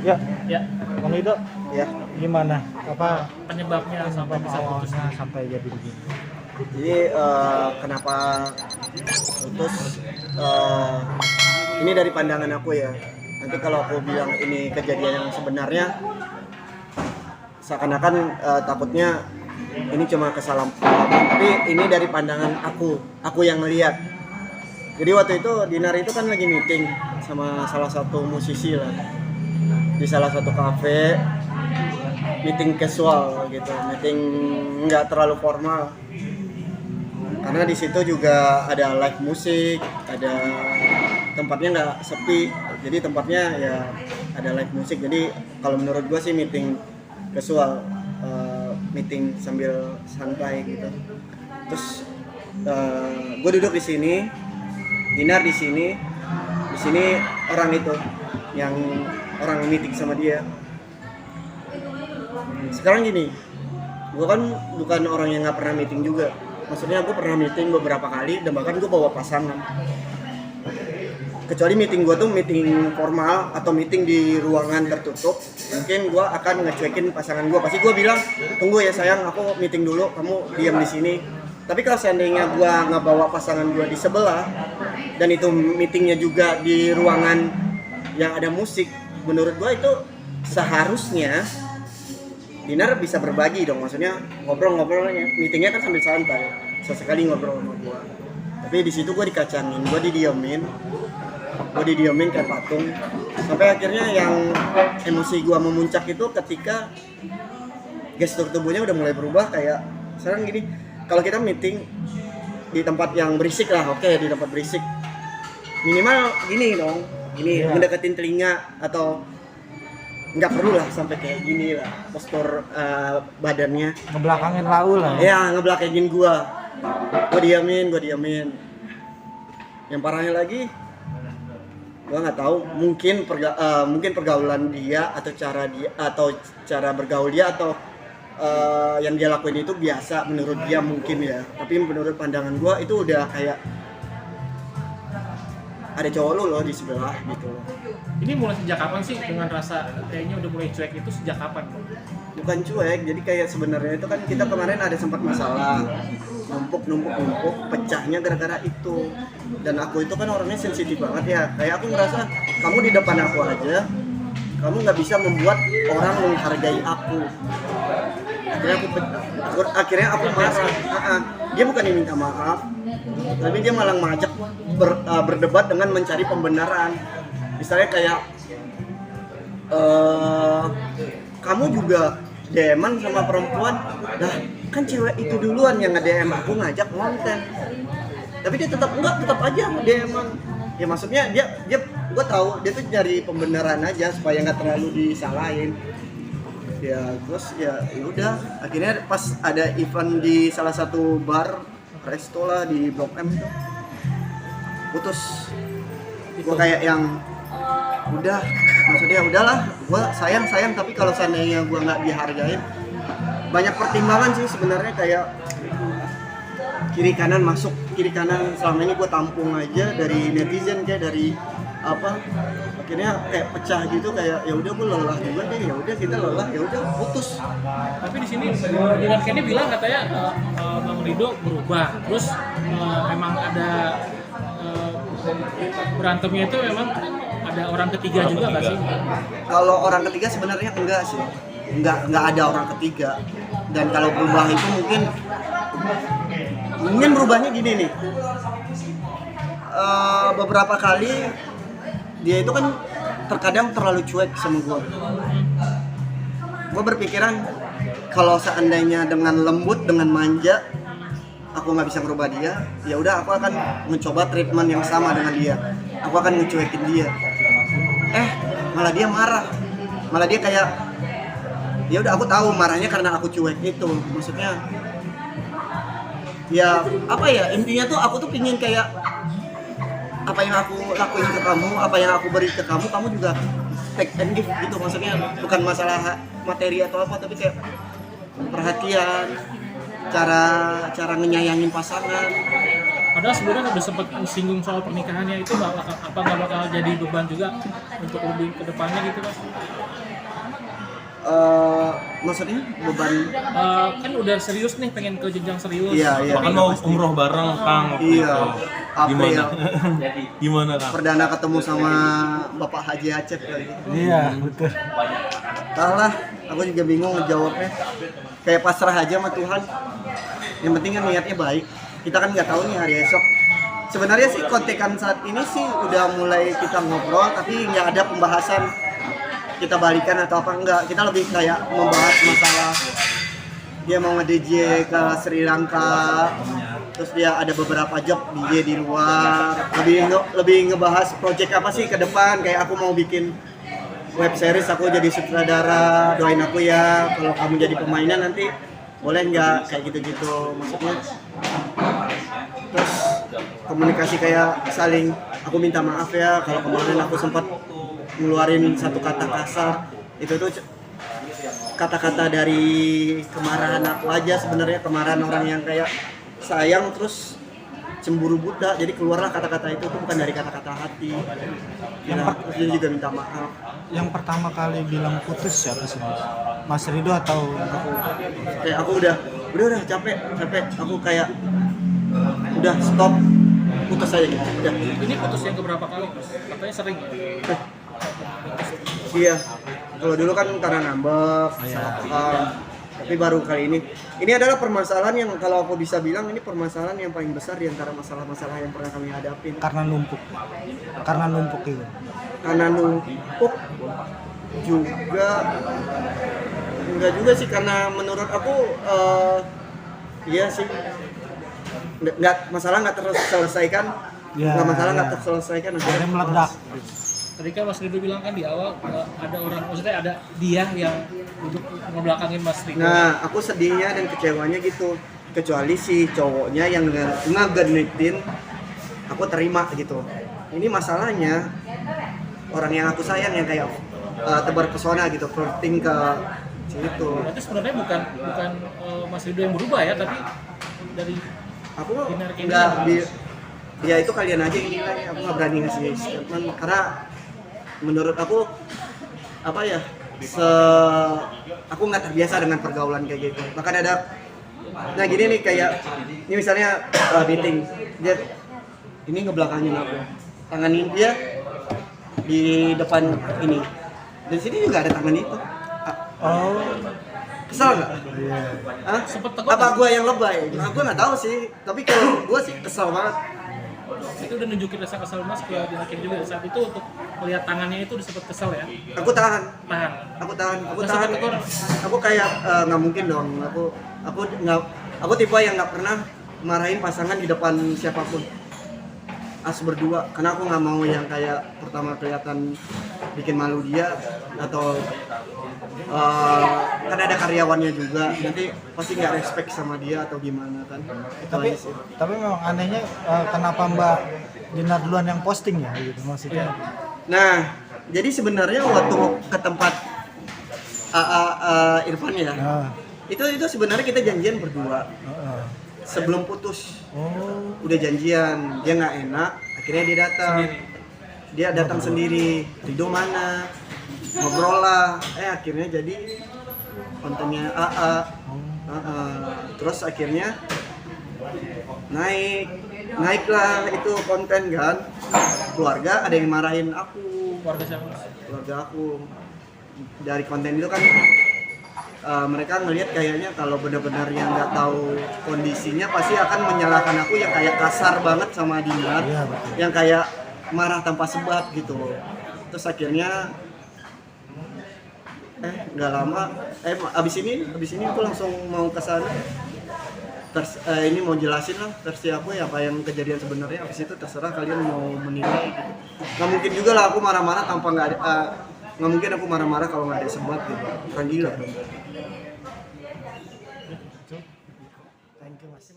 Ya, Ya, Bang Ido, Ya, gimana? Apa penyebabnya sampai bisa putus. awalnya sampai jadi begini? jadi kenapa putus? eh, ini dari pandangan aku ya. Nanti kalau aku bilang ini kejadian yang sebenarnya, seakan-akan takutnya ini cuma kesalahan. Tapi ini dari pandangan aku yang ngelihat. Jadi waktu itu Dinar itu kan lagi meeting sama salah satu musisi lah di salah satu kafe, meeting casual gitu, meeting nggak terlalu formal. Karena di situ juga ada live musik, ada tempatnya nggak sepi, jadi tempatnya ya ada live musik. Jadi kalau menurut gue sih meeting casual, meeting sambil santai gitu. Terus gue duduk di sini, Dinar di sini orang itu yang orang meeting sama dia. Sekarang gini, gue kan bukan orang yang nggak pernah meeting juga. Maksudnya gue pernah meeting beberapa kali dan bahkan gue bawa pasangan. Kecuali meeting gue tuh meeting formal atau meeting di ruangan tertutup, mungkin gue akan ngecuekin pasangan gue. Pasti gue bilang, tunggu ya sayang, aku meeting dulu, kamu diam di sini. Tapi kalau seandainya gue ngebawa pasangan gue di sebelah dan itu meetingnya juga di ruangan yang ada musik, menurut gue itu seharusnya Dinar bisa berbagi dong, maksudnya ngobrol-ngobrolnya, meetingnya kan sambil santai, sesekali ngobrol sama gue. Tapi di situ gue dikacangin, gue didiemin kayak patung. Sampai akhirnya yang emosi gue memuncak itu ketika gestur tubuhnya udah mulai berubah. Kayak sekarang gini, kalau kita meeting di tempat yang berisik lah, oke, di tempat berisik minimal gini dong, gini mendekatin telinga, atau nggak perlu lah sampai kayak gini lah postur badannya, Ngebelakangin lau lah. ya ngebelakangin gue diamin. Yang parahnya lagi, gue nggak tahu, mungkin pergaulan dia atau cara bergaul dia atau yang dia lakuin itu biasa menurut dia mungkin ya. Tapi menurut pandangan gue itu udah kayak ada cowok lu loh di sebelah gitu. Ini mulai sejak kapan sih dengan rasa kayaknya udah mulai cuek itu sejak kapan? Bukan cuek, jadi kayak sebenarnya itu kan kita kemarin ada sempat masalah, numpuk, pecahnya gara-gara itu. Dan aku itu kan orangnya sensitif banget ya, kayak aku ngerasa kamu di depan aku aja, kamu nggak bisa membuat orang menghargai aku. Akhirnya aku marah. Dia bukan yang minta maaf, tapi dia malah ngajak berdebat dengan mencari pembenaran. Misalnya kayak kamu juga DM-an sama perempuan, nah kan cewek itu duluan yang nge-DM aku ngajak konten, tapi dia tetap aja DM-an. Ya maksudnya dia gue tahu dia tuh nyari pembenaran aja supaya nggak terlalu disalahin. Ya terus ya udah, akhirnya pas ada event di salah satu bar resto lah di Blok M itu putus. Gue kayak yang udah, maksudnya udahlah, gue sayang tapi kalau seandainya gue nggak dihargain, banyak pertimbangan sih sebenarnya, kayak kiri kanan selama ini gue tampung aja dari netizen, kayak dari apa, akhirnya kayak pecah gitu, kayak ya udah gue lelah juga deh, ya udah kita lelah, ya udah putus. Tapi di sini Dinar Candy bilang katanya Bang Rido berubah, terus memang ada berantemnya itu memang ada orang ketiga juga nggak sih? Kalau orang ketiga sebenarnya enggak sih, enggak ada orang ketiga. Dan kalau berubah itu mungkin berubahnya gini nih, beberapa kali dia itu kan terkadang terlalu cuek sama gue berpikiran kalau seandainya dengan lembut, dengan manja aku nggak bisa merubah dia, ya udah aku akan mencoba treatment yang sama dengan dia, aku akan ngecuekin dia. Malah dia marah, malah dia kayak ya udah, aku tahu marahnya karena aku cuek itu. Maksudnya ya apa ya, intinya tuh aku tuh pingin kayak apa yang aku lakuin ke kamu, apa yang aku beri ke kamu, kamu juga take and give gitu. Maksudnya bukan masalah materi atau apa, tapi kayak perhatian, cara ngenyayangin pasangan. Padahal sebenarnya udah sempat singgung soal pernikahannya itu nggak bakal jadi beban juga untuk lebih ke depannya gitu Mas? Maksudnya beban? Kan udah serius nih, pengen ke jenjang serius. Iya. Bahkan mau umroh bareng Kang waktu Iya. itu. Gimana? Gimana Kang? Perdana ketemu sama Bapak Haji Acep lagi. Iya, betul. Tahu lah, aku juga bingung ngejawabnya. Kayak pasrah aja sama Tuhan. Yang penting kan niatnya baik. Kita kan nggak tahu nih hari esok. Sebenarnya sih kontekan saat ini sih udah mulai kita ngobrol, tapi nggak ada pembahasan kita balikan atau apa enggak. Kita lebih kayak membahas masalah dia mau nge-DJ ke Sri Lanka, terus dia ada beberapa job DJ di luar. Lebih ngebahas project apa sih ke depan. Kayak aku mau bikin web series, aku jadi sutradara, doain aku ya. Kalau kamu jadi pemainnya nanti boleh nggak, kayak gitu-gitu maksudnya. Terus komunikasi kayak saling, aku minta maaf ya kalau kemarin aku sempat ngeluarin satu kata kasar. Itu tuh kata-kata dari kemarahan aku aja sebenarnya, kemarahan orang yang kayak sayang terus cemburu buta, jadi keluarlah kata-kata itu tuh bukan dari kata-kata hati. Terus dia juga minta maaf. Yang pertama kali bilang putus siapa sih, Mas Rido atau aku? Kayak aku udah capek. Aku kayak udah stop, putus aja gitu. Udah. Ini putus yang keberapa kali Mas? Katanya sering ya? Iya. Kalau dulu kan karena ngambek, salah paham. Tapi baru kali ini. Ini adalah permasalahan yang kalau aku bisa bilang ini permasalahan yang paling besar di antara masalah-masalah yang pernah kami hadapin. Karena numpuk itu. Karena numpuk juga enggak juga sih, karena menurut aku iya sih nggak masalah nggak terselesaikan Ya, nggak masalah ya. nggak terselesaikan Akhirnya meledak. Tadi kan Mas Rido bilang kan di awal ada orang, maksudnya ada dia yang untuk ngebelakangin Mas Rido. Nah, aku sedihnya dan kecewanya gitu. Kecuali si cowoknya yang ngegenitin, aku terima gitu. Ini masalahnya orang yang aku sayang yang kayak tebar pesona gitu, flirting ke situ. Berarti sebenarnya bukan Mas Rido yang berubah ya, tapi dari Aku Binar kayak nggak gini. dia itu kalian aja yang nilai. Aku nggak berani ngasih statement karena menurut aku apa ya, aku nggak terbiasa dengan pergaulan kayak gitu. Bahkan ada, nah gini nih kayak ini misalnya meeting, dia ini ngebelakangin aku, tanganin dia di depan ini, dan sini juga ada tangan itu. Oh, Kesel nggak? iya. Hah? Sempet tegur Apa nggak? gue yang lebay? Nah, gue nggak tahu sih. Tapi kalau gue sih kesel banget. itu udah nunjukin rasa kesel Mas ke Dinar juga saat itu untuk melihat tangannya itu udah sempet kesel ya. Aku tahan. Tahan. Aku Nggak tahan. sempet tegur. Aku kayak nggak mungkin dong. Aku tipe yang nggak pernah marahin pasangan di depan siapapun. Berdua, karena aku nggak mau yang kayak pertama kelihatan bikin malu dia atau kan ada karyawannya juga, nanti pasti nggak respect sama dia atau gimana kan. Itu Tapi aja sih. memang anehnya kenapa Mbak Dinar duluan yang posting ya gitu maksudnya. Nah, jadi sebenarnya waktu ke tempat Irfan ya, Nah, itu sebenarnya kita janjian berdua heeh. sebelum putus. Oh, Udah janjian, dia nggak enak, akhirnya dia datang sendiri. Rido mana, ngobrol lah, akhirnya jadi kontennya AA. Terus akhirnya naiklah itu konten kan. Keluarga ada yang marahin aku, Keluarga siapa Mas? keluarga aku. Dari konten itu kan mereka ngelihat kayaknya kalau benar-benar yang nggak tahu kondisinya pasti akan menyalahkan aku yang kayak kasar banget sama Dinar, Iya, betul. yang kayak marah tanpa sebab gitu. Terus akhirnya nggak lama abis ini aku langsung mau ke sana. Ini mau jelasin lah versi aku ya apa yang kejadian sebenarnya. Abis itu terserah kalian mau menilai gitu. Nggak mungkin juga lah aku marah-marah tanpa nggak mungkin aku marah-marah kalau nggak ada sebab gitu. Kan gila dong. Thank you mas.